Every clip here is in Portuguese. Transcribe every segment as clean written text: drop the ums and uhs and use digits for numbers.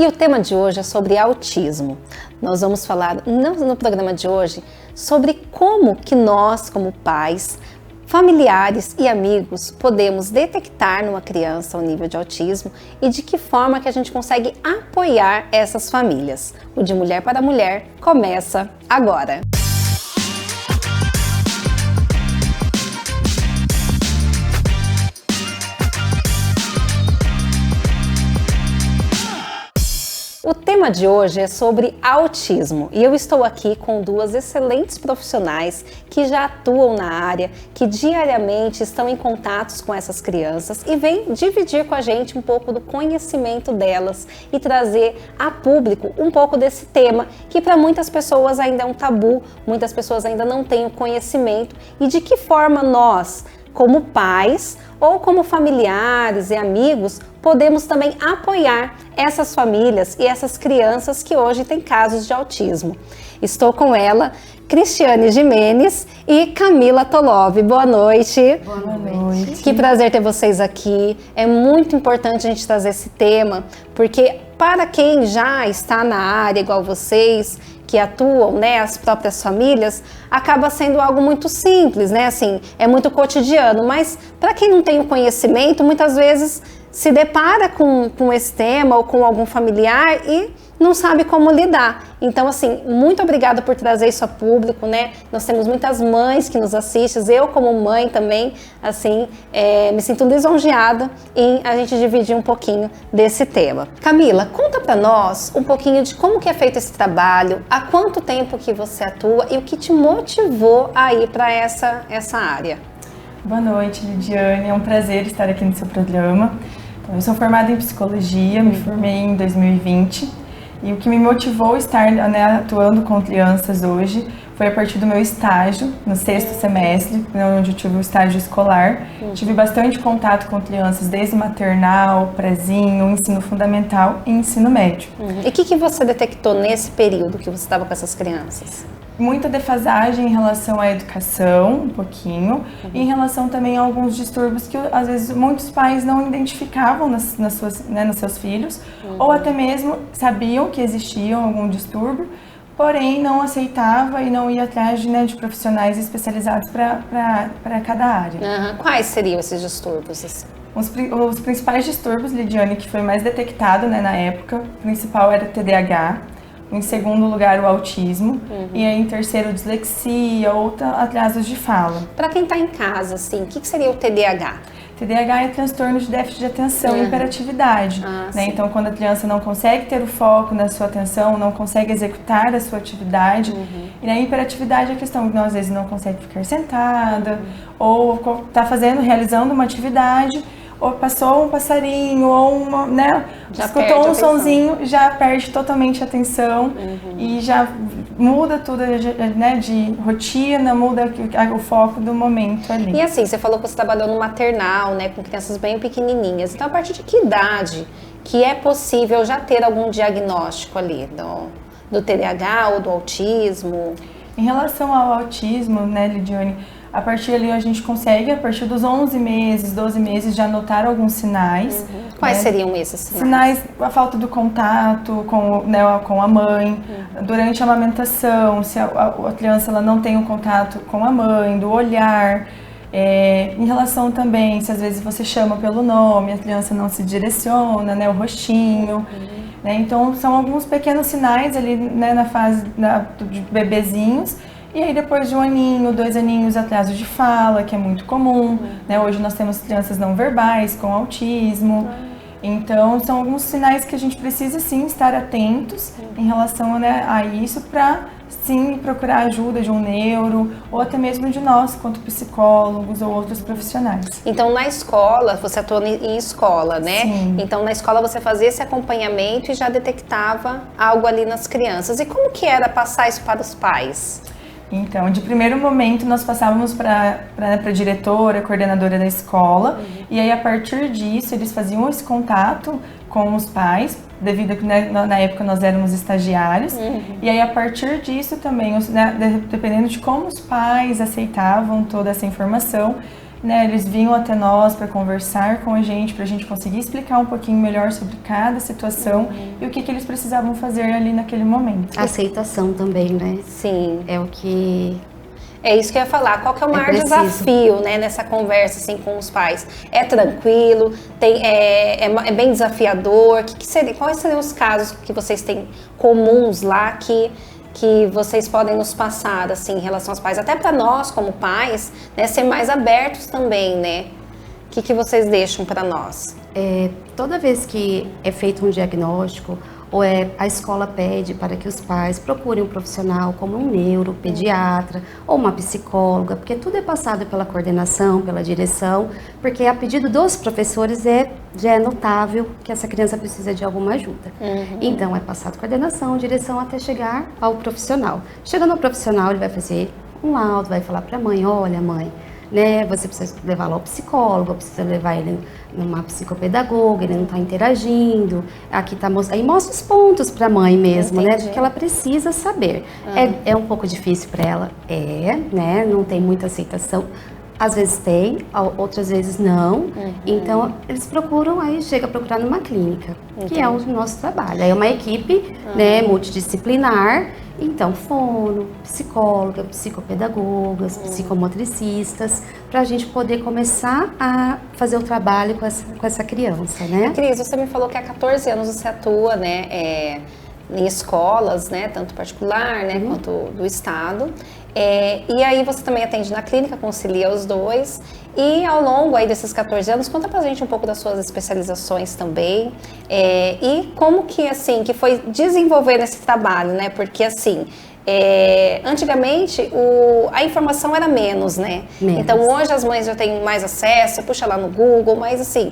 E o tema de hoje é sobre autismo. Nós vamos falar no programa de hoje sobre como que nós, como pais, familiares e amigos, podemos detectar numa criança o nível de autismo e de que forma que a gente consegue apoiar essas famílias. O De Mulher para Mulher começa agora! O tema de hoje é sobre autismo e eu estou aqui com duas excelentes profissionais que já atuam na área, que diariamente estão em contatos com essas crianças e vêm dividir com a gente um pouco do conhecimento delas e trazer a público um pouco desse tema que para muitas pessoas ainda é um tabu, muitas pessoas ainda não têm o conhecimento e de que forma nós, como pais ou como familiares e amigos, podemos também apoiar essas famílias e essas crianças que hoje têm casos de autismo. Estou com ela, Cristiane Jimenez e Camila Tolov. Boa noite. Boa noite. Que prazer ter vocês aqui. É muito importante a gente trazer esse tema, porque para quem já está na área igual vocês, que atuam, né, as próprias famílias, acaba sendo algo muito simples, né, assim, é muito cotidiano, mas para quem não tem o conhecimento, muitas vezes se depara com esse tema ou com algum familiar e não sabe como lidar. Então, assim, muito obrigada por trazer isso a público, né? Nós temos muitas mães que nos assistem, eu como mãe também, assim, me sinto lisonjeada em a gente dividir um pouquinho desse tema. Camila, conta pra nós um pouquinho de como que é feito esse trabalho, há quanto tempo que você atua e o que te motivou a ir para essa área. Boa noite, Lidiane, é um prazer estar aqui no seu programa. Eu sou formada em psicologia, me formei em 2020 e o que me motivou a estar, né, atuando com crianças hoje foi a partir do meu estágio, no 6º semestre, onde eu tive o estágio escolar. Tive bastante contato com crianças, desde maternal, prezinho, ensino fundamental e ensino médio. E o que você detectou nesse período que você estava com essas crianças? Muita defasagem em relação à educação, um pouquinho, e em relação também a alguns distúrbios que às vezes muitos pais não identificavam nos seus filhos, ou até mesmo sabiam que existiam algum distúrbio, porém não aceitava e não ia atrás de profissionais especializados para cada área. Quais seriam esses distúrbios? Assim? Os principais distúrbios, Lidiane, que foi mais detectado, né, na época, o principal era TDAH, em segundo lugar o autismo, e aí em terceiro dislexia ou atrasos de fala. Para quem está em casa, assim, o que seria o TDAH? TDAH é transtorno de déficit de atenção e hiperatividade, né? Então, quando a criança não consegue ter o foco na sua atenção, não consegue executar a sua atividade, e na hiperatividade é a questão que às vezes não consegue ficar sentada, ou está realizando uma atividade, ou passou um passarinho, ou escutou um sonzinho, já perde totalmente a atenção e já muda tudo, né, de rotina, muda o foco do momento ali. E assim, você falou que você trabalhou no maternal, né, com crianças bem pequenininhas. Então, a partir de que idade que é possível já ter algum diagnóstico ali do TDAH ou do autismo? Em relação ao autismo, né, Lidiane, a partir ali a gente consegue, a partir dos 11 meses, 12 meses, já notar alguns sinais. Quais seriam esses sinais? Sinais, a falta do contato com a mãe, durante a amamentação, se a criança ela não tem o contato com a mãe, do olhar. Em relação também, se às vezes você chama pelo nome, a criança não se direciona, né, o rostinho. Né, então, são alguns pequenos sinais ali, né, na fase de bebezinhos. E aí depois de 1 aninho, 2 aninhos, atraso de fala, que é muito comum, né? Hoje nós temos crianças não verbais com autismo. Então são alguns sinais que a gente precisa sim estar atentos em relação, né, a isso para sim procurar ajuda de um neuro ou até mesmo de nós, quanto psicólogos ou outros profissionais. Então na escola, você atua em escola, né? Sim. Então na escola você fazia esse acompanhamento e já detectava algo ali nas crianças. E como que era passar isso para os pais? Então, de primeiro momento, nós passávamos para a diretora, coordenadora da escola, e aí a partir disso eles faziam esse contato com os pais, devido a que na época nós éramos estagiários, e aí a partir disso também, dependendo de como os pais aceitavam toda essa informação, né, eles vinham até nós para conversar com a gente conseguir explicar um pouquinho melhor sobre cada situação e o que eles precisavam fazer ali naquele momento. Aceitação também, né? Sim. É o que... É isso que eu ia falar. Qual que é o maior desafio, né, nessa conversa assim, com os pais? É tranquilo? É bem desafiador? Quais seriam os casos que vocês têm comuns lá que vocês podem nos passar assim, em relação aos pais? Até para nós, como pais, né, ser mais abertos também, né? O que vocês deixam para nós? Toda vez que é feito um diagnóstico, ou a escola pede para que os pais procurem um profissional como um neuropediatra ou uma psicóloga, porque tudo é passado pela coordenação, pela direção, porque a pedido dos professores já é notável que essa criança precisa de alguma ajuda. Então é passado coordenação, direção até chegar ao profissional. Chegando ao profissional, ele vai fazer um laudo, vai falar para a mãe, olha mãe, né, você precisa levá-lo ao psicólogo, precisa levar ele numa psicopedagoga, ele não está interagindo, aqui tá aí mostra os pontos para a mãe mesmo, né, que ela precisa saber. É um pouco difícil para ela, né, não tem muita aceitação, às vezes tem, outras vezes não, então eles procuram, aí chega a procurar numa clínica, que é o nosso trabalho, aí é uma equipe, né, multidisciplinar. Então, fono, psicóloga, psicopedagogas, psicomotricistas, para a gente poder começar a fazer o trabalho com essa criança, né? Cris, você me falou que há 14 anos você atua, né, em escolas, né, tanto particular, né, quanto do estado. E aí você também atende na clínica, concilia os dois. E ao longo aí desses 14 anos, conta pra gente um pouco das suas especializações também. E como que, assim, que foi desenvolver esse trabalho, né? Porque, assim, antigamente a informação era menos, né? Então hoje as mães já têm mais acesso, você puxa lá no Google, mas assim,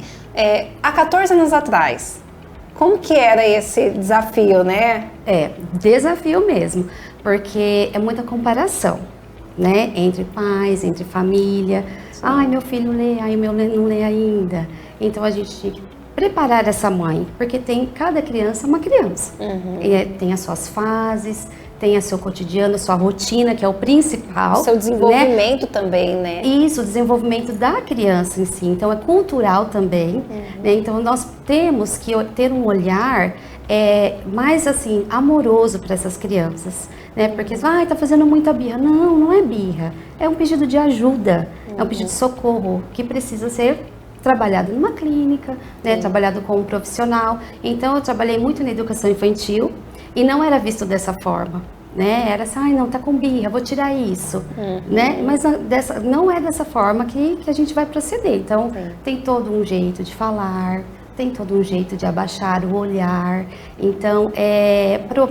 há 14 anos atrás, como que era esse desafio, né? Desafio mesmo, porque é muita comparação, né? Entre pais, entre família. Ai, meu filho lê, ai, meu não lê ainda. Então a gente tinha que preparar essa mãe, porque cada criança é uma criança. Tem as suas fases, tem o seu cotidiano, a sua rotina, que é o principal. O seu desenvolvimento, né? Também, né? Isso, o desenvolvimento da criança em si. Então, é cultural também. Né? Então, nós temos que ter um olhar mais, assim, amoroso para essas crianças. Né? Porque, tá fazendo muita birra. Não, não é birra. É um pedido de ajuda, é um pedido de socorro que precisa ser trabalhado numa clínica, né? Trabalhado com um profissional. Então, eu trabalhei muito na educação infantil. E não era visto dessa forma, né? Era assim, não, tá com birra, vou tirar isso, né? Mas não é dessa forma que a gente vai proceder. Então, tem todo um jeito de falar, tem todo um jeito de abaixar o olhar. Então,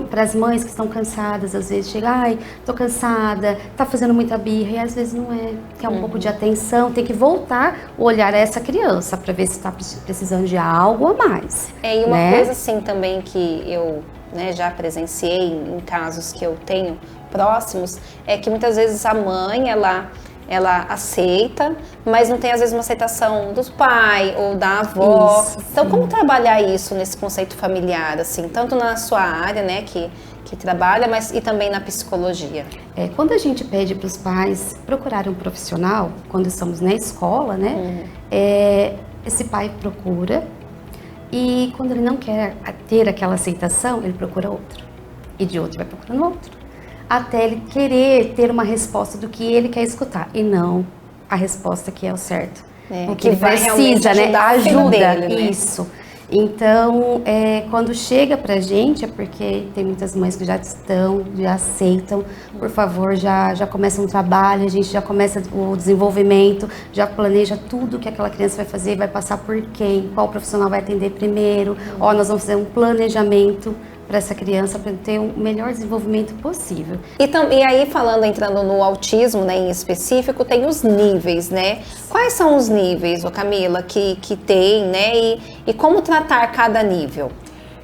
para as mães que estão cansadas, às vezes chega, tô cansada, tá fazendo muita birra, e às vezes não é. Quer um pouco de atenção, tem que voltar o olhar a essa criança para ver se está precisando de algo a mais. E uma coisa assim também que eu já presenciei em casos que eu tenho próximos, é que muitas vezes a mãe, ela aceita, mas não tem às vezes uma aceitação do pai ou da avó. Isso, então, como trabalhar isso nesse conceito familiar, assim, tanto na sua área, né, que trabalha, mas e também na psicologia? Quando a gente pede para os pais procurarem um profissional, quando estamos na escola, né, esse pai procura. E quando ele não quer ter aquela aceitação, ele procura outro. E de outro vai procurando outro. Até ele querer ter uma resposta do que ele quer escutar. E não a resposta que é o certo. O que ele precisa, né? A ajuda. Dele, né? Isso. Então, quando chega pra gente, é porque tem muitas mães que já aceitam, por favor, já começa um trabalho, a gente já começa o desenvolvimento, já planeja tudo que aquela criança vai fazer, vai passar por quem, qual profissional vai atender primeiro, nós vamos fazer um planejamento para essa criança, para ter o melhor desenvolvimento possível. E aí, entrando no autismo, né, em específico, tem os níveis, né? Quais são os níveis, Camila, que tem, né? E como tratar cada nível?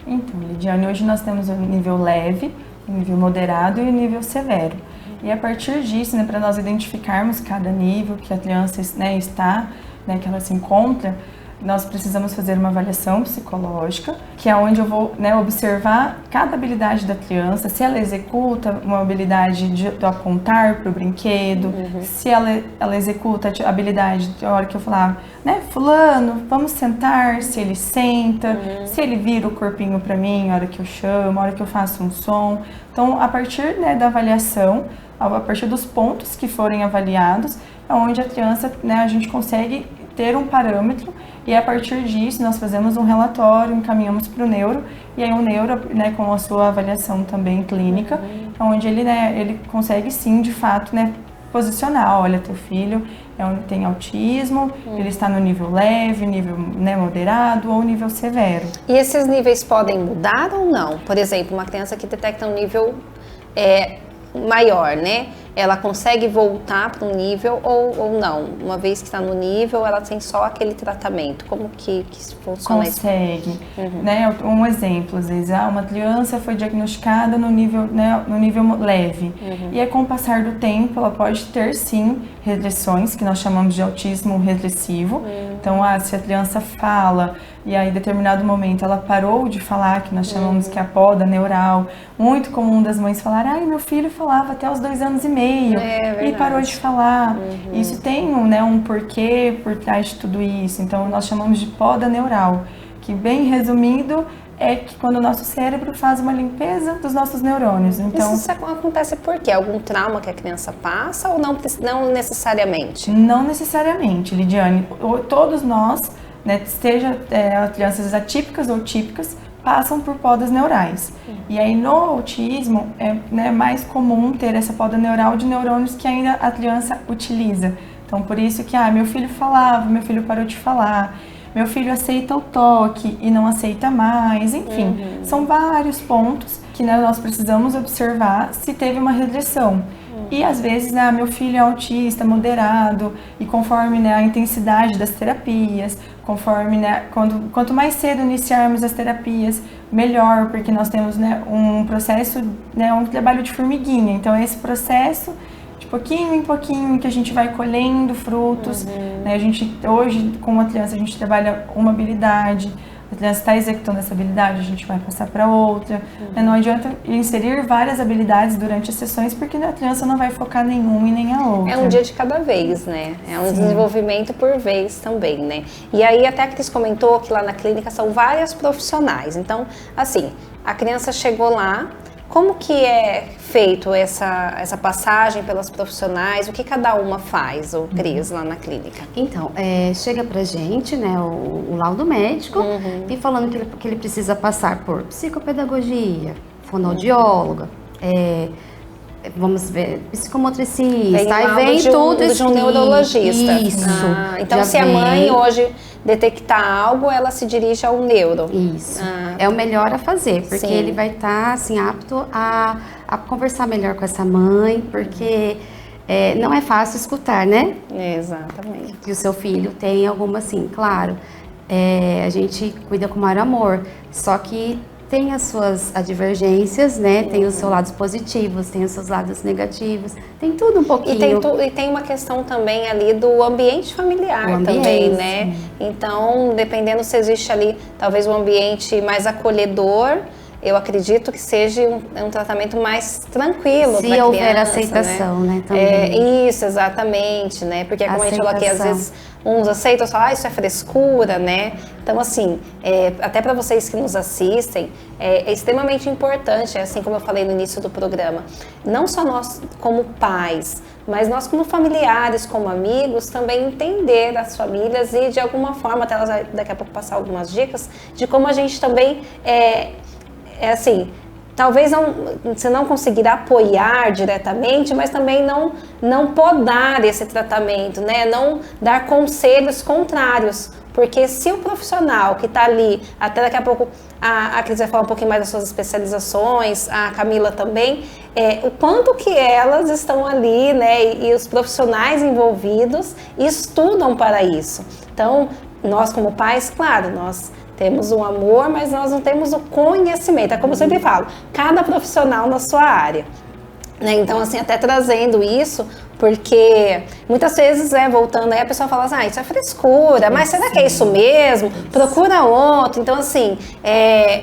Então, Lidiane, hoje nós temos o nível leve, o nível moderado e o nível severo. E a partir disso, né, para nós identificarmos cada nível que a criança, né, está, né, que ela se encontra, nós precisamos fazer uma avaliação psicológica, que é onde eu vou, né, observar cada habilidade da criança, se ela executa uma habilidade do apontar para o brinquedo, se ela executa a habilidade na hora que eu falar, né, fulano, vamos sentar, se ele senta, se ele vira o corpinho para mim na hora que eu chamo, na hora que eu faço um som. Então, a partir, né, da avaliação, a partir dos pontos que forem avaliados, é onde a criança, né, a gente consegue ter um parâmetro e a partir disso nós fazemos um relatório, encaminhamos para o neuro e aí o neuro, né, com a sua avaliação também clínica, onde ele, né, ele consegue sim, de fato, né, posicionar, olha, teu filho tem autismo, ele está no nível leve, nível, né, moderado ou nível severo. E esses níveis podem mudar ou não? Por exemplo, uma criança que detecta um nível maior, né? Ela consegue voltar para um nível ou não? Uma vez que está no nível, ela tem só aquele tratamento. Como que funciona isso? Consegue. Né? Um exemplo, às vezes, uma criança foi diagnosticada no nível, né, no nível leve. E aí, com o passar do tempo, ela pode ter, sim, regressões, que nós chamamos de autismo regressivo. Então, se a criança fala e aí, em determinado momento, ela parou de falar, que nós chamamos que é a poda neural. Muito comum das mães falarem, ai, meu filho falava até os 2 anos e meio e parou de falar. Isso tem um porquê por trás de tudo isso. Então, nós chamamos de poda neural, que, bem resumido, é que quando o nosso cérebro faz uma limpeza dos nossos neurônios. Então, isso acontece por quê? Algum trauma que a criança passa ou não necessariamente? Não necessariamente, Lidiane. Todos nós, né, seja crianças atípicas ou típicas, passam por podas neurais. E aí no autismo é, né, mais comum ter essa poda neural de neurônios que ainda a criança utiliza. Então por isso que meu filho falava, meu filho parou de falar, meu filho aceita o toque e não aceita mais, enfim. São vários pontos que, né, nós precisamos observar se teve uma regressão. E às vezes, né, meu filho é autista, moderado, e conforme, né, a intensidade das terapias, conforme, né, quanto mais cedo iniciarmos as terapias, melhor, porque nós temos, né, um processo, né, um trabalho de formiguinha. Então é esse processo, de pouquinho em pouquinho, que a gente vai colhendo frutos. Né, a gente, hoje, com uma criança, a gente trabalha uma habilidade. A criança está executando essa habilidade, a gente vai passar para outra. Não adianta inserir várias habilidades durante as sessões, porque a criança não vai focar nenhuma e nem a outra. É um dia de cada vez, né? É um desenvolvimento por vez também, né? E aí até a Cris comentou que lá na clínica são várias profissionais. Então, assim, a criança chegou lá, como que é feito essa passagem pelas profissionais? O que cada uma faz, o Cris, lá na clínica? Então, chega pra gente, né, o laudo médico, e falando que ele precisa passar por psicopedagogia, fonoaudióloga, vamos ver, psicomotricista, aí vem tudo de um neurologista. Isso. Então, se a mãe hoje detectar algo, ela se dirige ao neuro. Isso. É o melhor a fazer, porque ele vai estar, assim, apto a conversar melhor com essa mãe, porque não é fácil escutar, né? Exatamente. Que o seu filho tem alguma, assim, claro, a gente cuida com maior amor, só que tem as suas divergências, né? Tem os seus lados positivos, tem os seus lados negativos, tem tudo um pouquinho. E tem uma questão também ali do ambiente familiar também, né? Então, dependendo se existe ali, talvez um ambiente mais acolhedor, eu acredito que seja um tratamento mais tranquilo para a criança. Se houver aceitação, né? Também. Isso, exatamente, né? Porque como a gente falou aqui, às vezes uns aceitam só, isso é frescura, né? Então, assim, até para vocês que nos assistem, é extremamente importante, assim como eu falei no início do programa, não só nós como pais, mas nós como familiares, como amigos, também entender as famílias e de alguma forma, até elas daqui a pouco passar algumas dicas, de como a gente também assim, talvez você não conseguirá apoiar diretamente, mas também não podar esse tratamento, né? Não dar conselhos contrários, porque se o profissional que está ali, até daqui a pouco a Cris vai falar um pouquinho mais das suas especializações, a Camila também, o quanto que elas estão ali, né? E os profissionais envolvidos estudam para isso. Então, nós como pais, claro, nós temos um amor, mas nós não temos o conhecimento. É como eu sempre falo, cada profissional na sua área. Né? Então, assim, até trazendo isso, Porque muitas vezes, voltando aí, a pessoa fala assim, isso é frescura, mas será que é isso mesmo? Procura outro. Então, assim,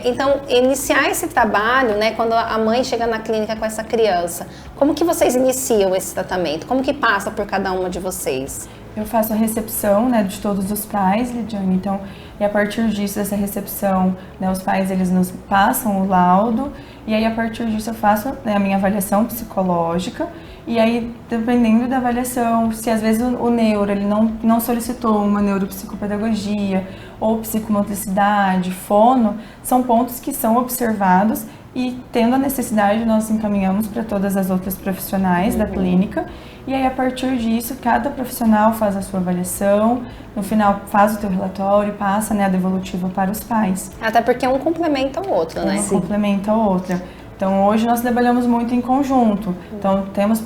então, iniciar esse trabalho, né, quando a mãe chega na clínica com essa criança, como que vocês iniciam esse tratamento? Como que passa por cada uma de vocês? Eu faço a recepção, né, de todos os pais, Lidiane, então, e a partir disso, dessa recepção, né, os pais, eles nos passam o laudo, e aí a partir disso eu faço, né, a minha avaliação psicológica, e aí, dependendo da avaliação, se às vezes o neuro, ele não solicitou uma neuropsicopedagogia, ou psicomotricidade, fono, são pontos que são observados, e tendo a necessidade, nós encaminhamos para todas as outras profissionais da clínica. E aí, a partir disso, cada profissional faz a sua avaliação, no final faz o teu relatório, passa, né, a devolutiva para os pais. Até porque um complementa o outro, né? Um complementa o outro. Então, hoje nós trabalhamos muito em conjunto. Então, temos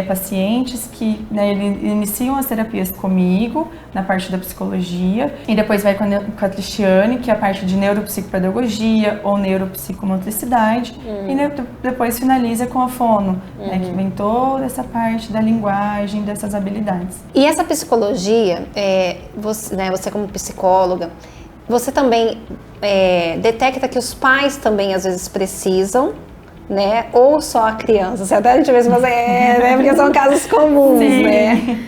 pacientes que, né, iniciam as terapias comigo, na parte da psicologia, e depois vai com a Cristiane, que é a parte de neuropsicopedagogia ou neuropsicomotricidade, e depois finaliza com a fono, né, que vem toda essa parte da linguagem, dessas habilidades. E essa psicologia, você como psicóloga, você também detecta que os pais também às vezes precisam, né? Ou só a criança? Até a gente vê se você né? Porque são casos comuns, sim, né?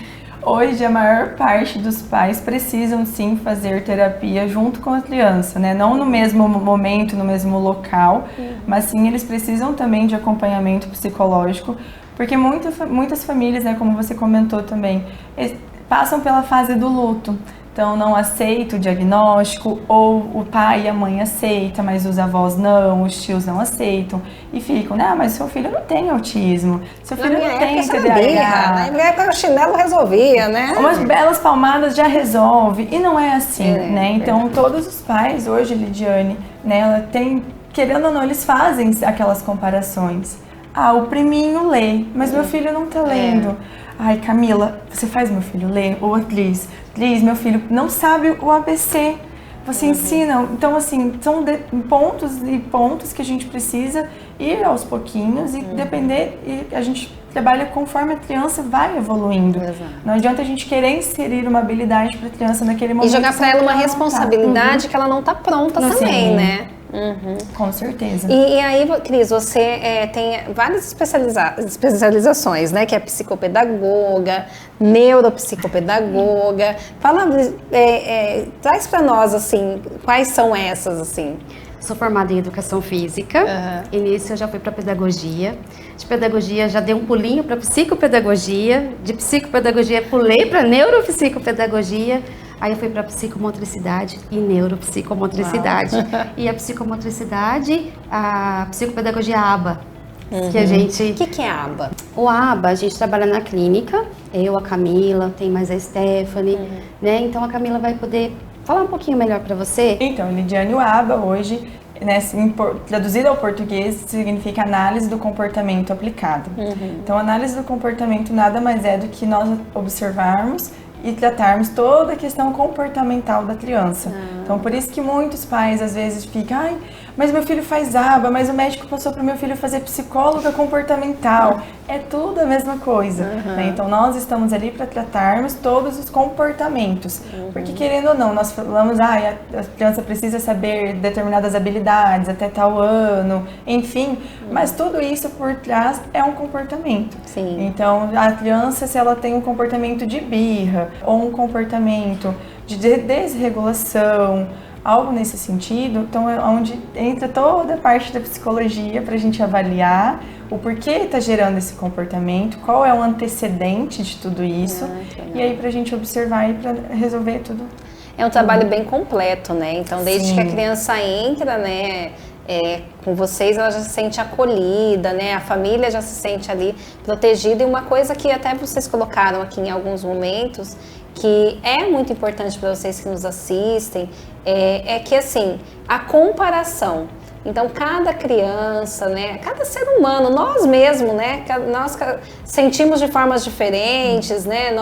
Hoje a maior parte dos pais precisam sim fazer terapia junto com a criança, né? Não no mesmo momento, no mesmo local, mas sim eles precisam também de acompanhamento psicológico, porque muitas famílias, né, como você comentou também, passam pela fase do luto. Então, não aceita o diagnóstico, ou o pai e a mãe aceitam, mas os avós não, os tios não aceitam. E ficam, mas seu filho não tem autismo, seu filho não tem TDAH. Na época o chinelo resolvia, né? Umas belas palmadas já resolve, e não é assim, né? Então, todos os pais hoje, Lidiane, né, ela tem, querendo ou não, eles fazem aquelas comparações. O priminho lê, mas meu filho não tá lendo. Ai, Camila, você faz meu filho ler? Ou Liz, meu filho não sabe o ABC. Você ensina. Então, assim, são pontos e pontos que a gente precisa ir aos pouquinhos e depender. E a gente trabalha conforme a criança vai evoluindo. Exato. Não adianta a gente querer inserir uma habilidade para a criança naquele momento. E jogar para ela uma responsabilidade que ela não tá pronta também, né? Com certeza. E aí, Cris, você tem várias especializações, né? Que é psicopedagoga, neuropsicopedagoga. Fala, traz para nós, assim, quais são essas, assim? Sou formada em Educação Física, início eu já fui para Pedagogia, de Pedagogia já dei um pulinho para Psicopedagogia, de Psicopedagogia pulei para Neuropsicopedagogia, aí eu fui para Psicomotricidade e Neuropsicomotricidade. E a Psicomotricidade, a Psicopedagogia ABA, que a gente... O que é ABA? O ABA, a gente trabalha na clínica, eu, a Camila, tem mais a Stephanie, né? Então a Camila vai poder falar um pouquinho melhor para você. Então, Lidiane, o ABA hoje, né, traduzido ao português, significa análise do comportamento aplicado. Então, análise do comportamento nada mais é do que nós observarmos e tratarmos toda a questão comportamental da criança. Então, por isso que muitos pais às vezes ficam, mas meu filho faz ABA, mas o médico passou para o meu filho fazer psicóloga comportamental. É tudo a mesma coisa. Né? Então, nós estamos ali para tratarmos todos os comportamentos. Porque, querendo ou não, nós falamos, a criança precisa saber determinadas habilidades até tal ano, enfim. Mas tudo isso por trás é um comportamento. Sim. Então, a criança, se ela tem um comportamento de birra ou um comportamento de desregulação, algo nesse sentido, então é onde entra toda a parte da psicologia para a gente avaliar o porquê está gerando esse comportamento, qual é o antecedente de tudo isso, e aí para a gente observar e para resolver tudo. É um trabalho bem completo, né? Então, desde Sim. que a criança entra, né, com vocês, ela já se sente acolhida, né? A família já se sente ali protegida. E uma coisa que até vocês colocaram aqui em alguns momentos, que é muito importante para vocês que nos assistem, é que, assim, a comparação. Então, cada criança, né, cada ser humano, nós mesmos, né, nós sentimos de formas diferentes, né,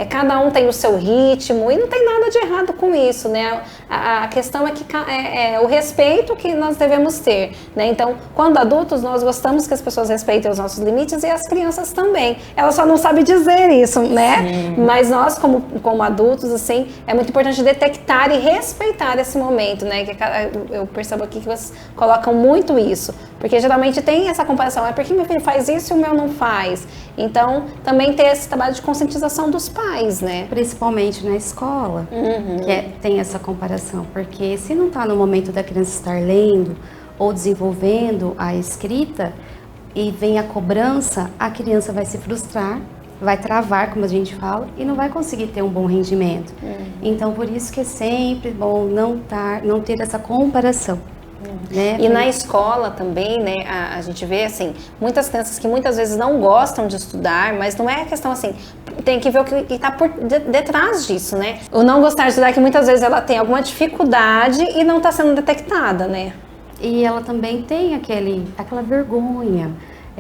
cada um tem o seu ritmo e não tem nada de errado com isso, né? A questão é que é o respeito que nós devemos ter, né? Então, quando adultos, nós gostamos que as pessoas respeitem os nossos limites e as crianças também. Elas só não sabem dizer isso, né? Sim. Mas nós, como adultos, assim, é muito importante detectar e respeitar esse momento, né? Que eu percebo aqui que vocês colocam muito isso, porque geralmente tem essa comparação, é porque meu filho faz isso e o meu não faz. Então, também ter esse trabalho de conscientização dos pais, né? Principalmente na escola, tem essa comparação, porque se não está no momento da criança estar lendo ou desenvolvendo a escrita e vem a cobrança, a criança vai se frustrar, vai travar, como a gente fala, e não vai conseguir ter um bom rendimento. Então, por isso que é sempre bom não ter essa comparação. Né? E na escola também, né, a gente vê assim, muitas crianças que muitas vezes não gostam de estudar, mas não é a questão assim, tem que ver o que está por detrás disso, né? O não gostar de estudar é que muitas vezes ela tem alguma dificuldade e não está sendo detectada, né? E ela também tem aquela vergonha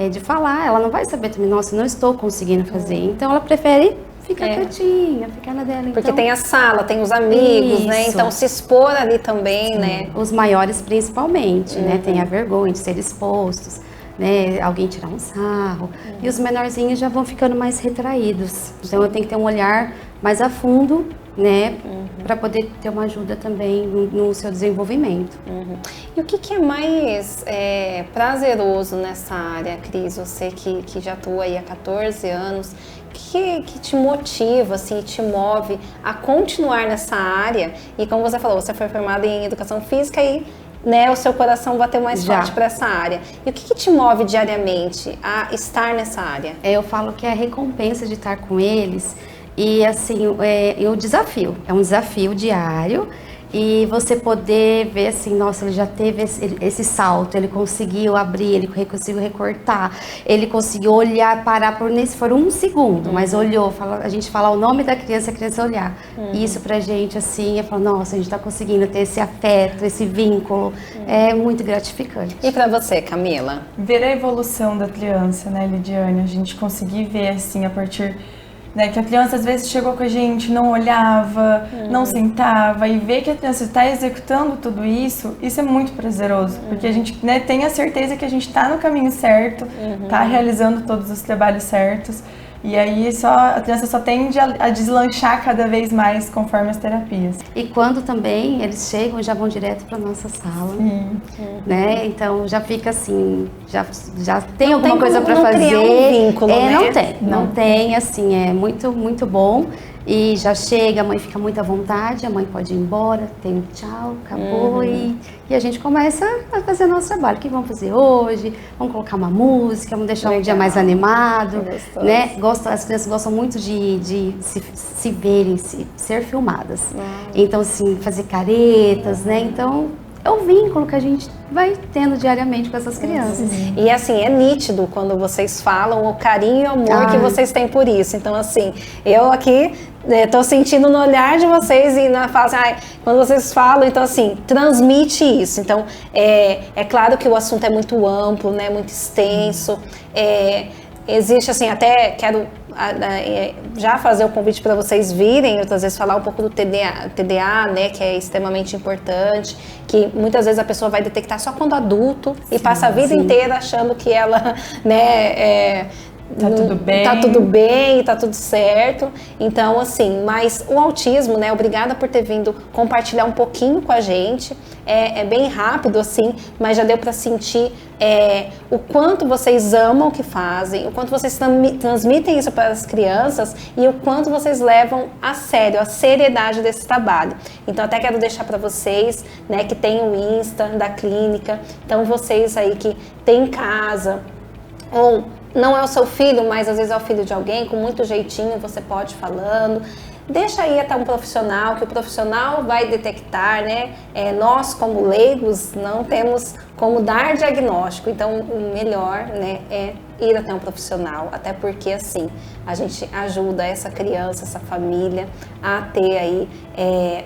de falar, ela não vai saber também, nossa, não estou conseguindo fazer, então ela prefere ficar quietinha, ficar na dela. Porque tem a sala, tem os amigos, né? Então se expor ali também, né? Os maiores principalmente, né? Tem a vergonha de ser expostos, né? Alguém tirar um sarro. E os menorzinhos já vão ficando mais retraídos. Então eu tenho que ter um olhar mais a fundo, né? Para poder ter uma ajuda também no seu desenvolvimento. E o que é mais prazeroso nessa área, Cris? Você que já atua aí há 14 anos, que te motiva, assim, te move a continuar nessa área? E como você falou, você foi formada em educação física e, né, o seu coração bateu mais forte para essa área. E o que te move diariamente a estar nessa área? Eu falo que é a recompensa de estar com eles e, assim, o desafio. É um desafio diário. E você poder ver assim, nossa, ele já teve esse salto, ele conseguiu abrir, ele conseguiu recortar, ele conseguiu olhar, parar for um segundo, mas olhou, a gente fala o nome da criança, a criança olhar. E isso pra gente, assim, é falar, nossa, a gente tá conseguindo ter esse afeto, esse vínculo, é muito gratificante. E pra você, Camila? Ver a evolução da criança, né, Lidiane, a gente conseguir ver, assim, a partir... Né, que a criança às vezes chegou com a gente, não olhava, não sentava, e ver que a criança está executando tudo isso é muito prazeroso, porque a gente, né, tem a certeza que a gente está no caminho certo, está realizando todos os trabalhos certos, e aí a criança só tende a deslanchar cada vez mais conforme as terapias. E quando também eles chegam, já vão direto para nossa sala, né? Então já fica assim, já tem alguma coisa para fazer. Um vínculo, né? Não tem, assim, é muito, muito bom. E já chega, a mãe fica muito à vontade, a mãe pode ir embora, tem um tchau, acabou, e a gente começa a fazer nosso trabalho. O que vamos fazer hoje? Vamos colocar uma música, vamos deixar um dia mais animado, né? As crianças gostam muito de se verem, ser filmadas. Então, assim, fazer caretas, né? Então, é o vínculo que a gente vai tendo diariamente com essas crianças. E assim, é nítido quando vocês falam o carinho e o amor que vocês têm por isso. Então assim, eu aqui tô sentindo no olhar de vocês e na fase, quando vocês falam, então assim, transmite isso. Então, é claro que o assunto é muito amplo, né, muito extenso. Existe assim, até quero já fazer o convite para vocês virem, outras vezes falar um pouco do TDA, né, que é extremamente importante, que muitas vezes a pessoa vai detectar só quando adulto e passa a vida inteira achando que ela, né, tá tudo bem, tá tudo certo. Então, assim, mas o autismo, né, obrigada por ter vindo compartilhar um pouquinho com a gente. É bem rápido, assim, mas já deu para sentir o quanto vocês amam o que fazem, o quanto vocês transmitem isso para as crianças e o quanto vocês levam a sério, a seriedade desse trabalho. Então, até quero deixar para vocês, né, que tem o Insta da clínica. Então, vocês aí que têm em casa, ou não é o seu filho, mas às vezes é o filho de alguém, com muito jeitinho você pode ir falando. Deixa aí até um profissional, que o profissional vai detectar, né? Nós, como leigos, não temos como dar diagnóstico. Então, o melhor, né, é ir até um profissional, até porque assim a gente ajuda essa criança, essa família a ter aí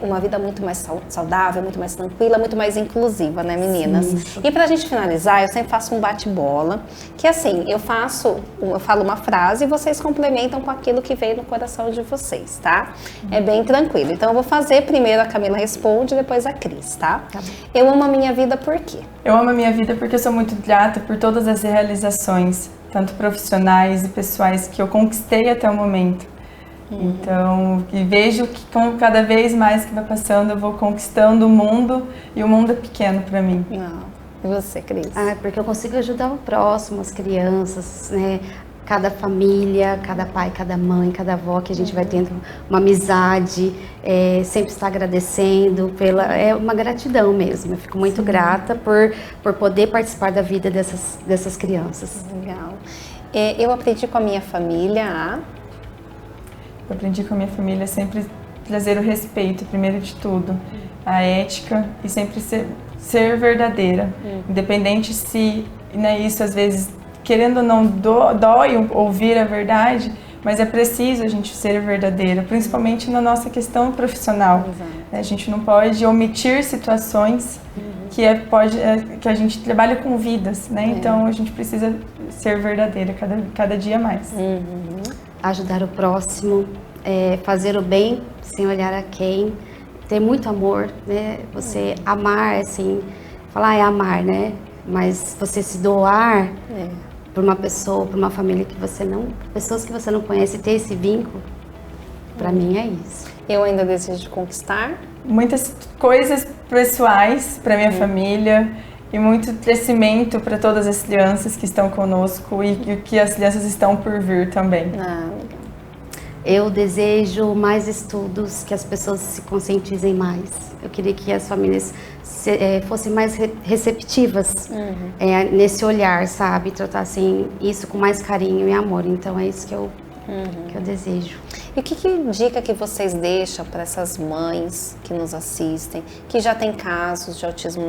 uma vida muito mais saudável, muito mais tranquila, muito mais inclusiva, né, meninas? Sim. E pra gente finalizar, eu sempre faço um bate-bola, que assim, eu falo uma frase e vocês complementam com aquilo que veio no coração de vocês, tá? É bem tranquilo. Então eu vou fazer primeiro a Camila responde, depois a Cris, tá? Tá bom. Eu amo a minha vida por quê? Eu amo a minha vida porque eu sou muito grata por todas as realizações, tanto profissionais e pessoais, que eu conquistei até o momento. Então, e vejo que cada vez mais que vai passando, eu vou conquistando o mundo, e o mundo é pequeno para mim. Não. E você, Cris? Porque eu consigo ajudar o próximo, as crianças, né? Cada família, cada pai, cada mãe, cada avó, que a gente vai tendo uma amizade, sempre está agradecendo, é uma gratidão mesmo. Eu fico muito grata por poder participar da vida dessas crianças. Legal. Eu aprendi com a minha família Eu aprendi com a minha família sempre trazer o respeito, primeiro de tudo, a ética e sempre ser verdadeira, independente se, né, isso às vezes, querendo ou não, dói ouvir a verdade, mas é preciso a gente ser verdadeira, principalmente na nossa questão profissional. A gente não pode omitir situações que a gente trabalha com vidas, né? Então a gente precisa ser verdadeira cada dia mais. Ajudar o próximo, fazer o bem sem olhar a quem, ter muito amor, né? Você amar, assim, falar é amar, né? Mas você se doar por uma pessoa, por uma família pessoas que você não conhece, ter esse vínculo, para mim é isso. Eu ainda desejo conquistar muitas coisas pessoais para minha família e muito crescimento para todas as crianças que estão conosco e que as crianças estão por vir também. Legal. Eu desejo mais estudos, que as pessoas se conscientizem mais. Eu queria que as famílias fossem mais receptivas nesse olhar, sabe? Tratassem isso com mais carinho e amor. Então é isso que eu desejo. E que dica que vocês deixam para essas mães que nos assistem, que já têm casos de autismo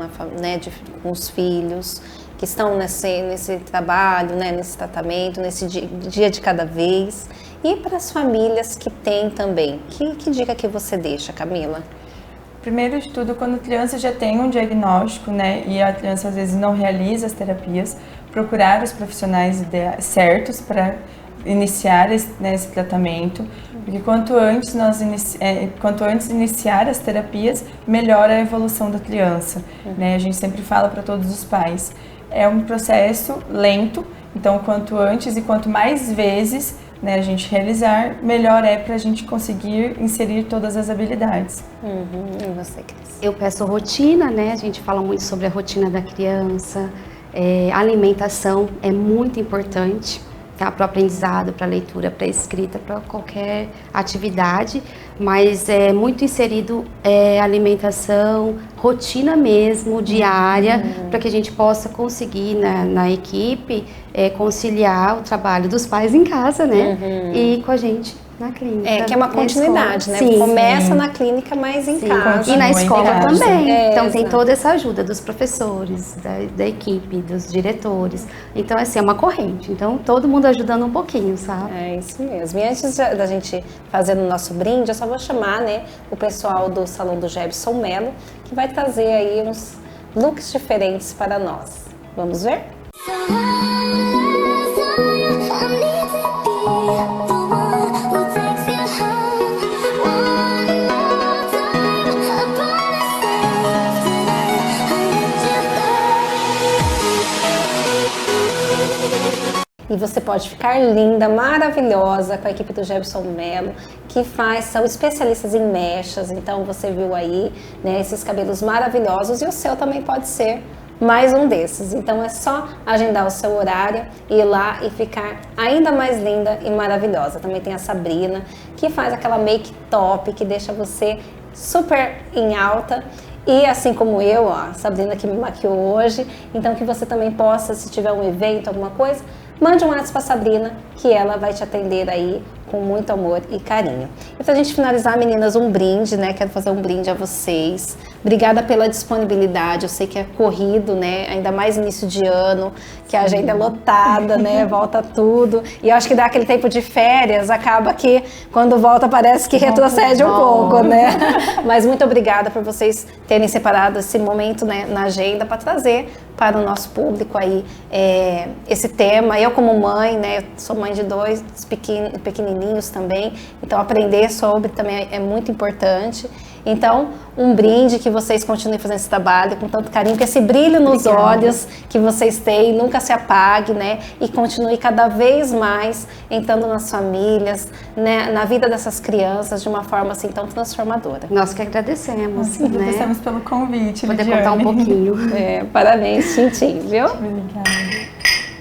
com os filhos, que estão nesse trabalho, né, nesse tratamento, nesse dia de cada vez, e para as famílias que têm também? Que dica que você deixa, Camila? Primeiro de tudo, quando a criança já tem um diagnóstico, né, e a criança às vezes não realiza as terapias, procurar os profissionais certos para iniciar esse tratamento, porque quanto antes iniciar as terapias, melhor a evolução da criança, né? A gente sempre fala para todos os pais, é um processo lento, então quanto antes e quanto mais vezes, né, a gente realizar, melhor é para a gente conseguir inserir todas as habilidades. E você, Cris? Eu peço rotina, né? A gente fala muito sobre a rotina da criança, a alimentação é muito importante, tá? Para o aprendizado, para a leitura, para a escrita, para qualquer atividade, mas é muito inserido alimentação, rotina mesmo, diária, para que a gente possa conseguir na equipe conciliar o trabalho dos pais em casa, né? E com a gente na clínica. Que é uma continuidade, né? Sim, começa na clínica, mas em casa. E na escola também. Então tem exato. toda essa ajuda dos professores, da equipe, dos diretores. Então assim, é uma corrente. Então todo mundo ajudando um pouquinho, sabe? É isso mesmo. E antes da gente fazer o nosso brinde, eu só vou chamar, né, o pessoal do Salão do Jebson Mello, que vai trazer aí uns looks diferentes para nós. Vamos ver? E você pode ficar linda, maravilhosa com a equipe do Jebson Mello, são especialistas em mechas, então você viu aí, né, esses cabelos maravilhosos, e o seu também pode ser mais um desses. Então é só agendar o seu horário, ir lá e ficar ainda mais linda e maravilhosa. Também tem a Sabrina, que faz aquela make top, que deixa você super em alta. E assim como eu, a Sabrina que me maquiou hoje, então que você também possa, se tiver um evento, alguma coisa, mande um WhatsApp para Sabrina, que ela vai te atender aí com muito amor e carinho. E pra gente finalizar, meninas, um brinde, né? Quero fazer um brinde a vocês. Obrigada pela disponibilidade. Eu sei que é corrido, né? Ainda mais início de ano, que a agenda é lotada, né? Volta tudo. E eu acho que dá aquele tempo de férias, acaba que quando volta parece que retrocede um pouco, né? Mas muito obrigada por vocês terem separado esse momento, né, na agenda para trazer para o nosso público aí esse tema. Eu como mãe, né, sou mãe de 2 pequenininhos também, então aprender sobre também é muito importante. Então, um brinde, que vocês continuem fazendo esse trabalho com tanto carinho, que esse brilho nos olhos que vocês têm nunca se apague, né? E continue cada vez mais entrando nas famílias, né? Na vida dessas crianças de uma forma assim tão transformadora. Nós que agradecemos. Nós agradecemos pelo convite, Poder Lidiane. contar um pouquinho. Parabéns, Tintim, viu? Obrigada.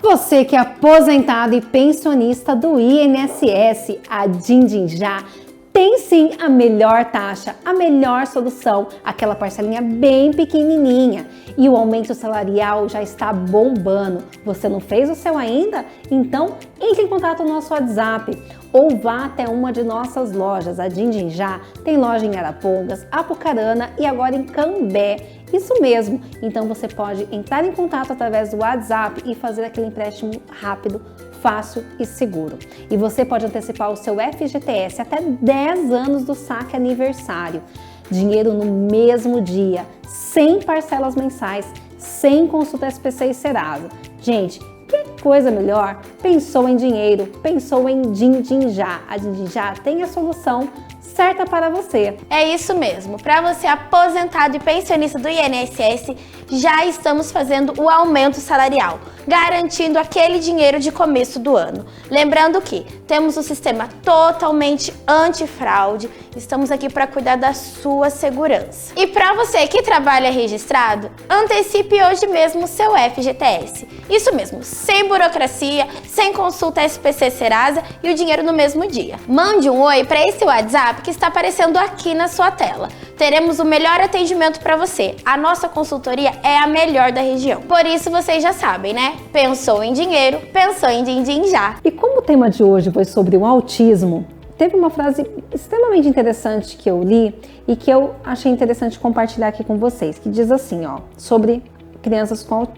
Você que é aposentado e pensionista do INSS, a Dindinjá tem sim a melhor taxa, a melhor solução, aquela parcelinha bem pequenininha. E o aumento salarial já está bombando. Você não fez o seu ainda? Então, entre em contato no nosso WhatsApp ou vá até uma de nossas lojas. A Dindinjá tem loja em Arapongas, Apucarana e agora em Cambé. Isso mesmo. Então, você pode entrar em contato através do WhatsApp e fazer aquele empréstimo rápido, fácil e seguro. E você pode antecipar o seu FGTS até 10 anos do saque aniversário. Dinheiro no mesmo dia, sem parcelas mensais, sem consulta SPC e Serasa. Gente, que coisa melhor? Pensou em dinheiro, pensou em Dindinjá. A Dindinjá tem a solução certa para você. É isso mesmo. Para você aposentado e pensionista do INSS, já estamos fazendo o aumento salarial, garantindo aquele dinheiro de começo do ano. Lembrando que temos um sistema totalmente antifraude, estamos aqui para cuidar da sua segurança. E para você que trabalha registrado, antecipe hoje mesmo o seu FGTS. Isso mesmo, sem burocracia, sem consulta SPC Serasa e o dinheiro no mesmo dia. Mande um oi para esse WhatsApp que está aparecendo aqui na sua tela. Teremos o melhor atendimento para você. A nossa consultoria é a melhor da região. Por isso vocês já sabem, né? Pensou em dinheiro, pensou em Dindinjá. E como o tema de hoje foi sobre o autismo, teve uma frase extremamente interessante que eu li e que eu achei interessante compartilhar aqui com vocês, que diz assim, ó, sobre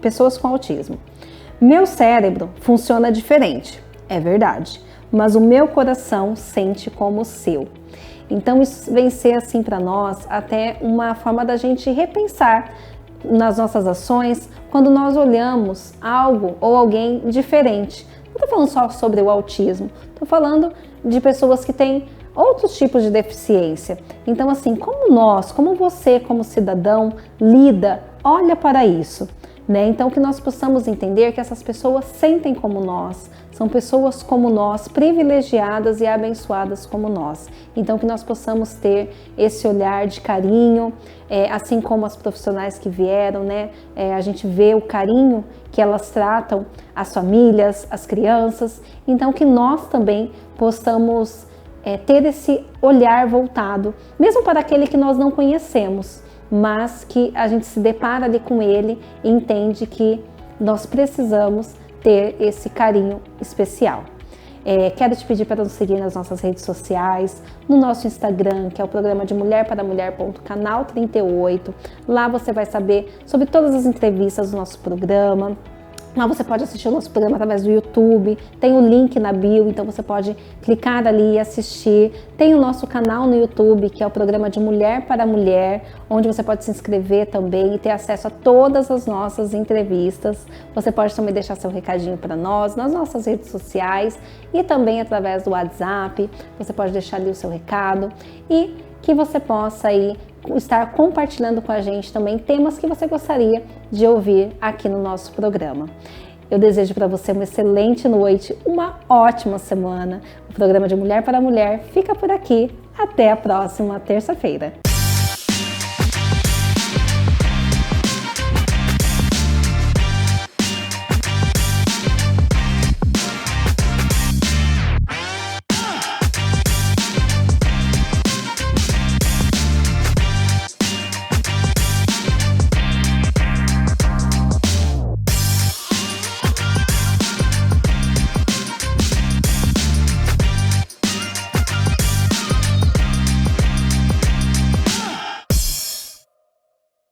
pessoas com autismo. Meu cérebro funciona diferente, é verdade, mas o meu coração sente como o seu. Então isso vem ser assim para nós até uma forma da gente repensar nas nossas ações quando nós olhamos algo ou alguém diferente. Não estou falando só sobre o autismo, estou falando de pessoas que têm outros tipos de deficiência. Então assim, como você como cidadão lida, olha para isso, né? Então que nós possamos entender que essas pessoas sentem como nós, são pessoas como nós, privilegiadas e abençoadas como nós. Então que nós possamos ter esse olhar de carinho, assim como as profissionais que vieram, né? A gente vê o carinho que elas tratam as famílias, as crianças. Então que nós também possamos ter esse olhar voltado, mesmo para aquele que nós não conhecemos, mas que a gente se depara ali com ele e entende que nós precisamos ter esse carinho especial. Quero te pedir para nos seguir nas nossas redes sociais, no nosso Instagram, que é o programa de Mulher para Mulher.canal38. Lá você vai saber sobre todas as entrevistas do nosso programa. Lá você pode assistir o nosso programa através do YouTube, tem o link na bio, então você pode clicar ali e assistir. Tem o nosso canal no YouTube, que é o programa de Mulher para Mulher, onde você pode se inscrever também e ter acesso a todas as nossas entrevistas. Você pode também deixar seu recadinho para nós nas nossas redes sociais e também através do WhatsApp. Você pode deixar ali o seu recado e que você possa aí estar compartilhando com a gente também temas que você gostaria de ouvir aqui no nosso programa. Eu desejo para você uma excelente noite, uma ótima semana. O programa de Mulher para Mulher fica por aqui. Até a próxima terça-feira.